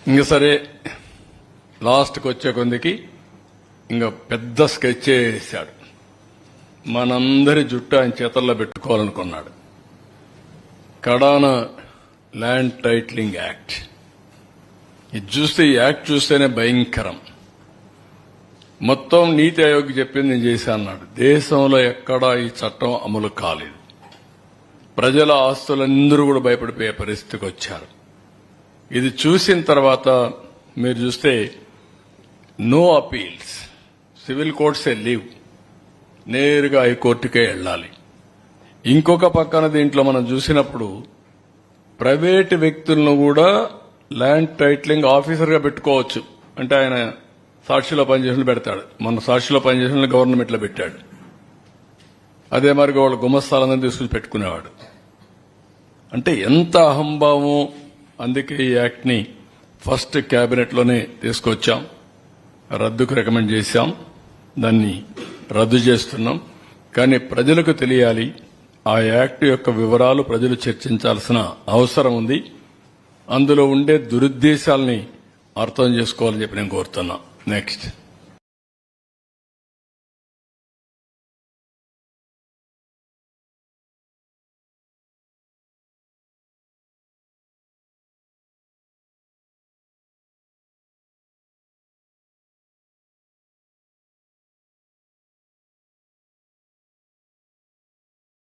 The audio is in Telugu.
ఇంక సరే లాస్ట్కి వచ్చే కొందికి ఇంకా పెద్ద స్కెచ్ వేశాడు. మనందరి జుట్టు ఆయన చేతల్లో పెట్టుకోవాలనుకున్నాడు. కడాన ల్యాండ్ టైటిలింగ్ యాక్ట్. ఇది చూస్తే ఈ యాక్ట్ చూస్తేనే భయంకరం. మొత్తం నీతి ఆయోగ్ చెప్పింది నేను చేశాను అన్నాడు. దేశంలో ఎక్కడా ఈ చట్టం అమలు కాలేదు. ప్రజల ఆస్తులందరూ కూడా భయపడిపోయే పరిస్థితికి వచ్చారు. ఇది చూసిన తర్వాత మీరు చూస్తే నో అపీల్స్, సివిల్ కోర్ట్సే లీవ్, నేరుగా హైకోర్టుకే వెళ్ళాలి. ఇంకొక పక్కన దీంట్లో మనం చూసినప్పుడు ప్రైవేటు వ్యక్తులను కూడా ల్యాండ్ టైటిలింగ్ ఆఫీసర్గా పెట్టుకోవచ్చు. అంటే ఆయన సాక్షిలో పనిచేసిన పెడతాడు. మన సాక్షిలో పనిచేసిన గవర్నమెంట్లో పెట్టాడు. అదే మరి వాళ్ళ గుమస్తాలందరూ తీసుకుని పెట్టుకునేవాడు. అంటే ఎంత అహంభావం. అందుకే ఈ యాక్ట్ ని ఫస్ట్ కేబినెట్ లోనే తీసుకొచ్చాం, రద్దుకు రికమెండ్ చేశాం, దాన్ని రద్దు చేస్తున్నాం. కానీ ప్రజలకు తెలియాలి, ఆ యాక్ట్ యొక్క వివరాలు ప్రజలు చర్చించాల్సిన అవసరం ఉంది. అందులో ఉండే దురుద్దేశాలని అర్థం చేసుకోవాలని చెప్పి నేను కోరుతున్నా. నెక్స్ట్